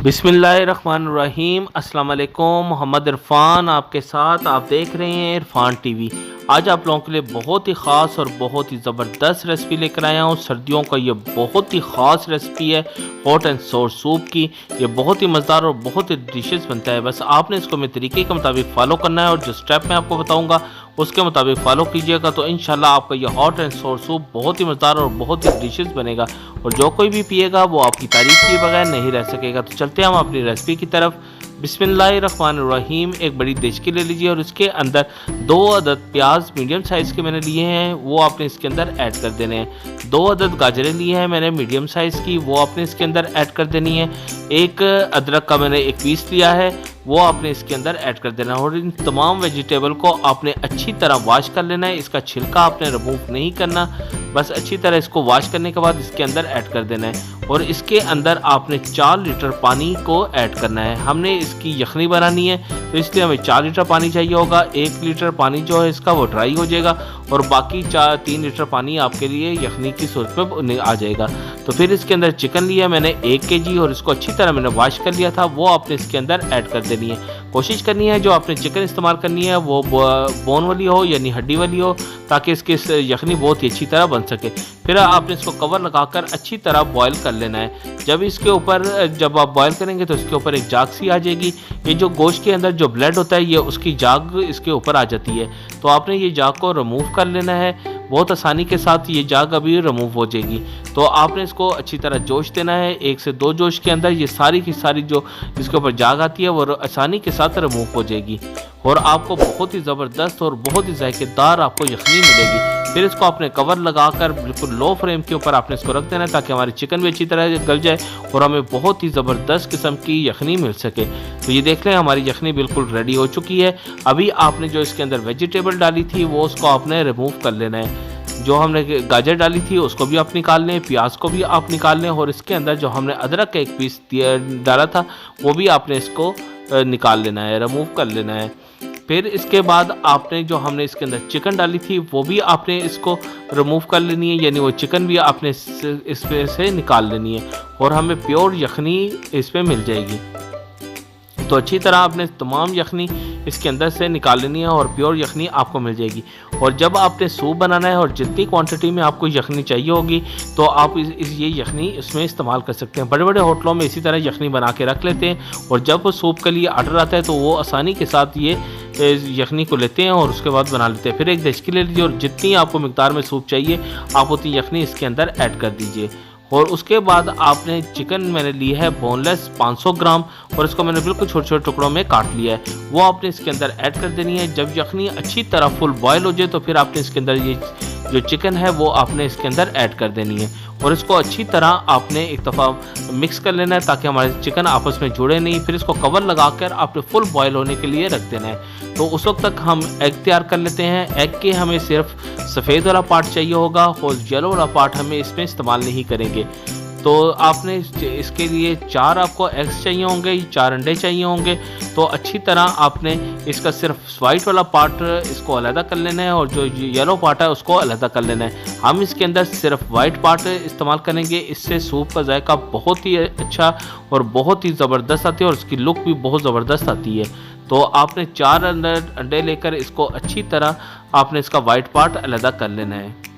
बिस्मिल्लाहिर्रहमानिर्रहीम। अस्सलाम वालेकुम। मोहम्मद इरफान आपके साथ, आप देख रहे हैं इरफान टीवी। आज आप लोगों के लिए बहुत ही ख़ास और बहुत ही ज़बरदस्त रेसिपी लेकर आया हूँ। सर्दियों का ये बहुत ही ख़ास रेसिपी है हॉट एंड सोर सूप की। ये बहुत ही मज़ेदार और बहुत ही डिशेस बनता है। बस आपने इसको मेरे तरीके के मुताबिक फ़ॉलो करना है और जो स्टेप मैं आपको बताऊँगा उसके मुताबिक फ़ॉलो कीजिएगा तो इंशाल्लाह आपका ये हॉट एंड सोर सूप बहुत ही मज़ेदार और बहुत ही डिशेस बनेगा और जो कोई भी पिएगा वो आपकी तारीफ़ किए बगैर नहीं रह सकेगा। तो चलते हैं हम अपनी रेसिपी की तरफ। बिस्मिल्लाहिर्रहमानिर्रहीम। एक बड़ी देचकी ले लीजिए और इसके अंदर 2 अदद प्याज मीडियम साइज़ के मैंने लिए हैं, वो आपने इसके अंदर ऐड कर देने हैं। 2 अदद गाजरें लिए हैं मैंने मीडियम साइज़ की, वो आपने इसके अंदर ऐड कर देनी है। एक अदरक का मैंने एक पीस लिया है, वो आपने इसके अंदर ऐड कर देना है और इन तमाम वेजिटेबल को आपने अच्छी तरह वॉश कर लेना है। इसका छिलका आपने रिमूव नहीं करना, बस अच्छी तरह इसको वॉश करने के बाद इसके अंदर ऐड कर देना है और इसके अंदर आपने 4 लीटर पानी को ऐड करना है। हमने इसकी यखनी बनानी है तो इसलिए हमें 4 लीटर पानी चाहिए होगा। 1 लीटर पानी जो है इसका वो ड्राई हो जाएगा और बाकी 3 लीटर पानी आपके लिए यखनी की सूरत में आ जाएगा। तो फिर इसके अंदर चिकन लिया मैंने 1 kg और इसको अच्छी तरह मैंने वॉश कर लिया था, वो आपने इसके अंदर ऐड कर देनी है। कोशिश करनी है जो आपने चिकन इस्तेमाल करनी है वो बोन वाली हो यानी हड्डी वाली हो, ताकि इसकी यखनी बहुत ही अच्छी तरह बन सके। फिर आपने इसको कवर लगाकर अच्छी तरह बॉयल कर लेना है। जब आप बॉयल करेंगे तो इसके ऊपर एक जाग सी आ जाएगी। ये जो गोश्त के अंदर जो ब्लड होता है ये उसकी जाग इसके ऊपर आ जाती है, तो आपने ये जाग को रिमूव कर लेना है। बहुत आसानी के साथ ये जाग अभी रिमूव हो जाएगी। तो आपने इसको अच्छी तरह जोश देना है। 1 से 2 जोश के अंदर ये सारी की सारी जो इसके ऊपर जाग आती है वो आसानी के साथ रिमूव हो जाएगी और आपको बहुत ही ज़बरदस्त और बहुत ही जायकेदार आपको यखनी मिलेगी। फिर इसको आपने कवर लगाकर बिल्कुल लो फ्लेम के ऊपर आपने इसको रख देना है ताकि हमारी चिकन भी अच्छी तरह गल जाए और हमें बहुत ही ज़बरदस्त किस्म की यखनी मिल सके। तो ये देख लें हमारी यखनी बिल्कुल रेडी हो चुकी है। अभी आपने जो इसके अंदर वेजिटेबल डाली थी वो उसको आपने रिमूव कर लेना है। जो हमने गाजर डाली थी उसको भी आप निकाल लें, प्याज को भी आप निकाल लें और इसके अंदर जो हमने अदरक का एक पीस डाला था वो भी आपने इसको निकाल लेना है, रिमूव कर लेना है। फिर इसके बाद आपने जो हमने इसके अंदर चिकन डाली थी वो भी आपने इसको रिमूव कर लेनी है, यानी वो चिकन भी आपने इसमें से निकाल लेनी है और हमें प्योर यखनी इसमें मिल जाएगी। तो अच्छी तरह आपने तमाम यखनी इसके अंदर से निकाल लेनी है और प्योर यखनी आपको मिल जाएगी। और जब आपने सूप बनाना है और जितनी क्वांटिटी में आपको यखनी चाहिए होगी तो आप ये यखनी इसमें इस्तेमाल कर सकते हैं। बड़े बड़े होटलों में इसी तरह यखनी बना के रख लेते हैं और जब वो सूप के लिए ऑर्डर आता है तो वो आसानी के साथ ये यखनी को लेते हैं और उसके बाद बना लेते हैं। फिर एक देचकी ले लीजिए और जितनी आपको मिकदार में सूप चाहिए आप उतनी यखनी इसके अंदर ऐड कर दीजिए। और उसके बाद आपने चिकन मैंने ली है बोनलेस 500 ग्राम और इसको मैंने बिल्कुल छोटे छोटे टुकड़ों में काट लिया है, वो आपने इसके अंदर ऐड कर देनी है। जब यखनी अच्छी तरह फुल बॉयल हो जाए तो फिर आपने इसके अंदर ये जो चिकन है वो आपने इसके अंदर ऐड कर देनी है और इसको अच्छी तरह आपने एक दफ़ा मिक्स कर लेना है ताकि हमारे चिकन आपस में जुड़े नहीं। फिर इसको कवर लगाकर आपने फुल बॉयल होने के लिए रख देना है। तो उस वक्त तक हम एग तैयार कर लेते हैं। एग के हमें सिर्फ सफ़ेद वाला पार्ट चाहिए होगा और येलो वाला पार्ट हमें इसमें इस्तेमाल नहीं करेंगे। तो आपने इसके लिए 4 आपको एग्स चाहिए होंगे, 4 अंडे चाहिए होंगे। तो अच्छी तरह आपने इसका सिर्फ वाइट वाला पार्ट इसको अलहदा कर लेना है और जो येलो पार्ट है उसको अलहदा कर लेना है। हम इसके अंदर सिर्फ वाइट पार्ट इस्तेमाल करेंगे, इससे सूप का जायका बहुत ही अच्छा और बहुत ही ज़बरदस्त आती है और इसकी लुक भी बहुत ज़बरदस्त आती है। तो आपने 4 अंडे लेकर इसको अच्छी तरह आपने इसका वाइट पार्ट अलहदा कर लेना है।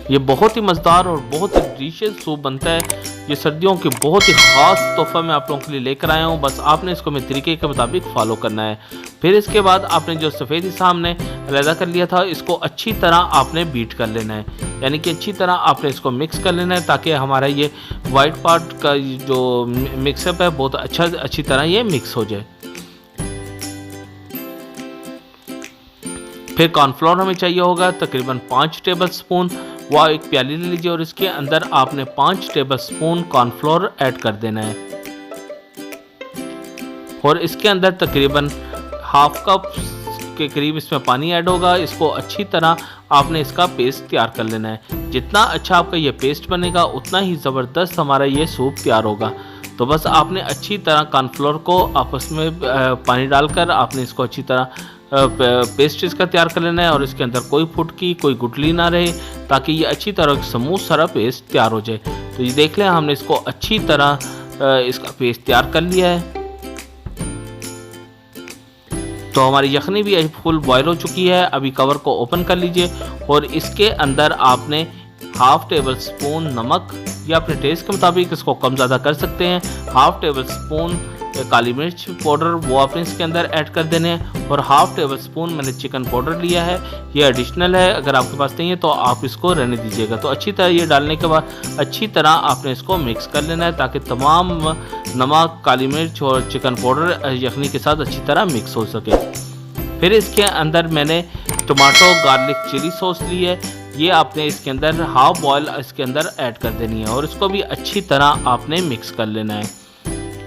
ये बहुत ही मज़ेदार और बहुत ही डिलीशियस सूप बनता है। ये सर्दियों की बहुत ही ख़ास तोहफ़ा मैं आप लोगों के लिए लेकर आया हूँ। बस आपने इसको मेरे तरीके के मुताबिक फ़ॉलो करना है। फिर इसके बाद आपने जो सफ़ेद हिस्सा हमने अलहदा कर लिया था इसको अच्छी तरह आपने बीट कर लेना है, यानी कि अच्छी तरह आपने इसको मिक्स कर लेना है ताकि हमारा ये वाइट पार्ट का जो मिक्सअप है बहुत अच्छी तरह ये मिक्स हो जाए। फिर कॉर्नफ्लोर हमें चाहिए होगा तकरीबन 5 टेबल स्पून, वह एक प्याली ले लीजिए और इसके अंदर आपने 5 टेबल स्पून कॉर्नफ्लोर ऐड कर देना है और इसके अंदर तकरीबन हाफ कप के करीब इसमें पानी ऐड होगा। इसको अच्छी तरह आपने इसका पेस्ट तैयार कर लेना है। जितना अच्छा आपका ये पेस्ट बनेगा उतना ही ज़बरदस्त हमारा ये सूप तैयार होगा। तो बस आपने अच्छी तरह कॉर्नफ्लोर को आपस में पानी डालकर आपने इसको अच्छी तरह पेस्ट इसका तैयार कर लेना है और इसके अंदर कोई फुटकी कोई गुठली ना रहे ताकि ये अच्छी तरह स्मूथ सारा पेस्ट तैयार हो जाए। तो ये देख लें हमने इसको अच्छी तरह इसका पेस्ट तैयार कर लिया है। तो हमारी यखनी भी फुल बॉयल हो चुकी है। अभी कवर को ओपन कर लीजिए और इसके अंदर आपने हाफ टेबल स्पून नमक या अपने टेस्ट के मुताबिक इसको कम ज़्यादा कर सकते हैं, हाफ टेबल स्पून काली मिर्च पाउडर वो आपने इसके अंदर ऐड कर देने हैं और हाफ टेबल स्पून मैंने चिकन पाउडर लिया है, ये एडिशनल है, अगर आपके पास नहीं है तो आप इसको रहने दीजिएगा। तो अच्छी तरह ये डालने के बाद अच्छी तरह आपने इसको मिक्स कर लेना है ताकि तमाम नमक, काली मिर्च और चिकन पाउडर यखनी के साथ अच्छी तरह मिक्स हो सके। फिर इसके अंदर मैंने टमाटो गार्लिक चिली सॉस ली है, ये आपने इसके अंदर हाफ बॉयल इसके अंदर ऐड कर देनी है और इसको भी अच्छी तरह आपने मिक्स कर लेना है।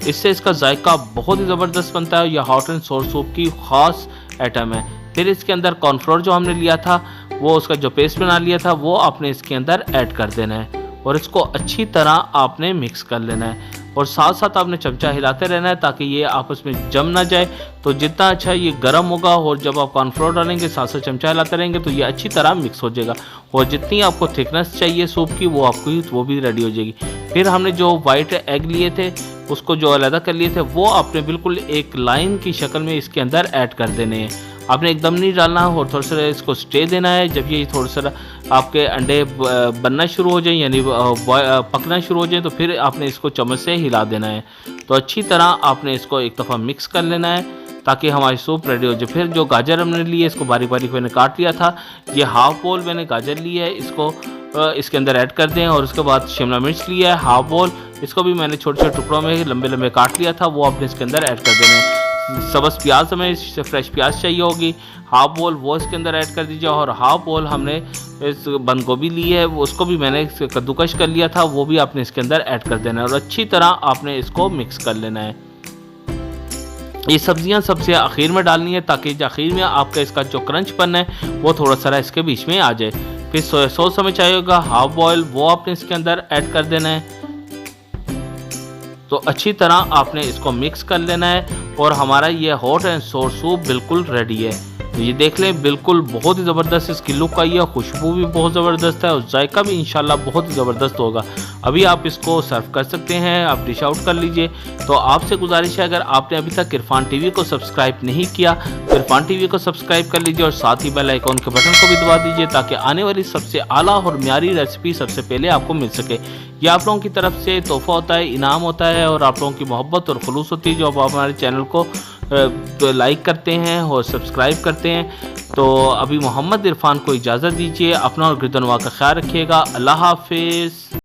इससे इसका जायका बहुत ही ज़बरदस्त बनता है। यह हॉट एंड सोर सूप की ख़ास आइटम है। फिर इसके अंदर कॉर्नफ्लोर जो हमने लिया था वो उसका जो पेस्ट बना लिया था वो आपने इसके अंदर ऐड कर देना है और इसको अच्छी तरह आपने मिक्स कर लेना है और साथ साथ आपने चमचा हिलाते रहना है ताकि ये आपस में जम ना जाए। तो जितना अच्छा ये गर्म होगा और जब आप कॉर्नफ्लोर डालेंगे साथ साथ चमचा हिलाते रहेंगे तो ये अच्छी तरह मिक्स हो जाएगा और जितनी आपको थिकनेस चाहिए सूप की वो भी रेडी हो जाएगी। फिर हमने जो वाइट एग लिए थे उसको जो अलग कर लिए थे वो आपने बिल्कुल एक लाइन की शक्ल में इसके अंदर ऐड कर देने हैं। आपने एकदम नहीं डालना है और थोड़ा सा इसको स्टे देना है। जब ये थोड़ा सा आपके अंडे बनना शुरू हो जाए यानी पकना शुरू हो जाए तो फिर आपने इसको चम्मच से हिला देना है। तो अच्छी तरह आपने इसको एक दफ़ा मिक्स कर लेना है ताकि हमारी सूप रेडी हो जाए। फिर जो गाजर हमने ली है इसको बारीक बारीक मैंने काट लिया था, ये हाफ बोल मैंने गाजर ली है, इसको इसके अंदर ऐड कर दें और उसके बाद शिमला मिर्च लिया है हाफ बोल, इसको भी मैंने छोटे छोटे टुकड़ों में लंबे लंबे काट लिया था, वो आपने इसके अंदर ऐड कर देना है। सब्ज़ प्याज हमें फ्रेश प्याज चाहिए होगी, हाफ बोल वो इसके अंदर ऐड कर दीजिए और हाफ बोल हमने इस बंद गोभी ली है उसको भी मैंने कद्दूकश कर लिया था, वो भी आपने इसके अंदर ऐड कर देना है और अच्छी तरह आपने इसको मिक्स कर लेना है। ये सब्जियां सबसे आखिर में डालनी है ताकि आखिर में आपका इसका जो क्रंचपन है वो थोड़ा सा इसके बीच में आ जाए। फिर सोया सॉस हमें चाहिए होगा हाफ बॉयल, वो आपने इसके अंदर ऐड कर देना है। तो अच्छी तरह आपने इसको मिक्स कर लेना है और हमारा ये हॉट एंड सोर सूप बिल्कुल रेडी है। तो ये देख लें बिल्कुल बहुत ही ज़बरदस्त इसकी लुक आई है, खुशबू भी बहुत ज़बरदस्त है और जायका भी इंशाल्लाह बहुत ही ज़बरदस्त होगा। अभी आप इसको सर्व कर सकते हैं, आप डिश आउट कर लीजिए। तो आपसे गुजारिश है अगर आपने अभी तक इरफान टीवी को सब्सक्राइब नहीं किया तो इरफान टीवी को सब्सक्राइब कर लीजिए और साथ ही बेल आइकॉन के बटन को भी दबा दीजिए ताकि आने वाली सबसे आला और म्यारी रेसिपी सबसे पहले आपको मिल सके। यह आप लोगों की तरफ से तोहफा होता है, इनाम होता है और आप लोगों की मोहब्बत और खुलूस होती है जो आप हमारे चैनल को लाइक करते हैं और सब्सक्राइब करते हैं। तो अभी मोहम्मद इरफान को इजाज़त दीजिए, अपना और गिरदनवा का ख्याल रखिएगा। अल्लाह हाफिज़।